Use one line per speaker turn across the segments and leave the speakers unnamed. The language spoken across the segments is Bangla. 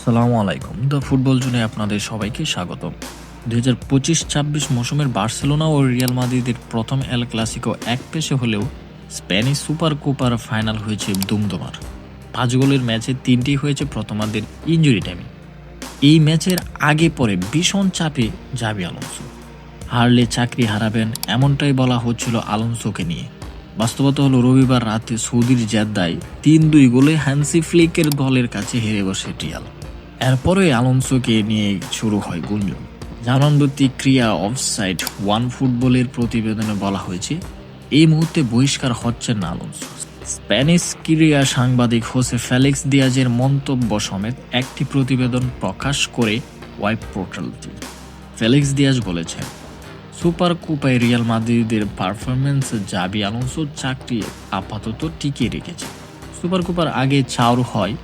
আসসালামু আলাইকুম। দ্য ফুটবল জোনে আপনাদের সবাইকে স্বাগতম। ২০২৫-২৬ মৌসুমের বার্সেলোনা ও রিয়াল মাদ্রিদের প্রথম এল ক্লাসিকো এক পেশে হলেও স্প্যানিশ সুপার কোপার ফাইনাল হয়েছে দুমদুমার। ৫ গোলের ম্যাচে ৩টি হয়েছে প্রথমার্ধের ইনজুরি টাইমে। এই ম্যাচের আগে পরে ভীষণ চাপে জাবি আলোনসো। হারলে চাকরি হারাবেন এমনটাই বলা হচ্ছিল আলোনসোকে নিয়ে। বাস্তবতা হলো রবিবার রাতে সৌদির জেদ্দায় ৩-২ গোলে হ্যান্সি ফ্লিকের দলের কাছে হেরে বসে রিয়াল। এরপরে আলোনসোকে নিয়ে শুরু হয় গুঞ্জন। জানানবর্তী ক্রিয়া অফসাইড ওয়ান ফুটবলের প্রতিবেদনে বলা হয়েছে এই মুহূর্তে বহিষ্কার হচ্ছেন না আলোনসো। স্প্যানিশ ক্রিয়া সাংবাদিক হোসে ফেলিক্স দিয়াজের মন্তব্য সমেত একটি প্রতিবেদন প্রকাশ করে ওয়েব পোর্টালটি। ফেলিক্স দিয়াজ বলেছেন, সুপার কোপায় রিয়াল মাদ্রিদের পারফরমেন্স জাবি আলোনসোর চাকরি আপাতত টিকিয়ে রেখেছে। সুপার কোপার আগে চাউর হয়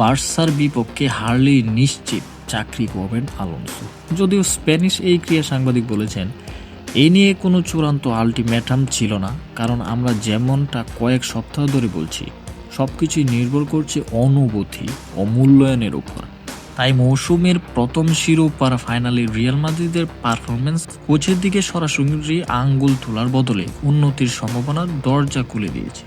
বার্সার বিপক্ষে হারলেই নিশ্চিত চাকরি করবেন আলোনসো। যদিও স্প্যানিশ এই ক্রিয়া সাংবাদিক বলেছেন এই নিয়ে কোনো চূড়ান্ত আল্টিমেটাম ছিল না, কারণ আমরা যেমনটা কয়েক সপ্তাহ ধরে বলছি সবকিছুই নির্ভর করছে অনুভূতি ও মূল্যায়নের উপর। তাই মৌসুমের প্রথম শিরোপার ফাইনালে রিয়াল মাদ্রিদের পারফরমেন্স কোচের দিকে সরাসরি আঙ্গুল তোলার বদলে উন্নতির সম্ভাবনার দরজা খুলে দিয়েছে।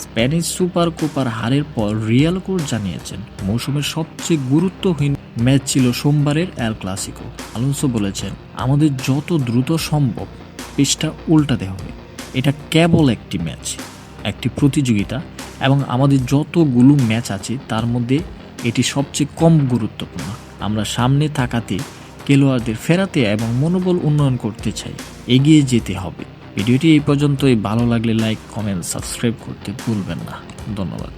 স্প্যানিশ সুপার কোপার হারের পর রিয়াল কোচ জানিয়েছেন মৌসুমের সবচেয়ে গুরুত্বহীন ম্যাচ ছিল সোমবারের এল ক্লাসিকো। আলোনসো বলেছেন, আমাদের যত দ্রুত সম্ভব পেসটা উল্টাতে হবে। এটা কেবল একটি ম্যাচ, একটি প্রতিযোগিতা, এবং আমাদের যতগুলো ম্যাচ আছে তার মধ্যে এটি সবচেয়ে কম গুরুত্বপূর্ণ। আমরা সামনে থাকাতে, খেলোয়াড়দের ফেরাতে এবং মনোবল উন্নয়ন করতে চাই, এগিয়ে যেতে হবে। ভিডিওটি এই পর্যন্তই। ভালো লাগলে লাইক, কমেন্ট, সাবস্ক্রাইব করতে ভুলবেন না। ধন্যবাদ।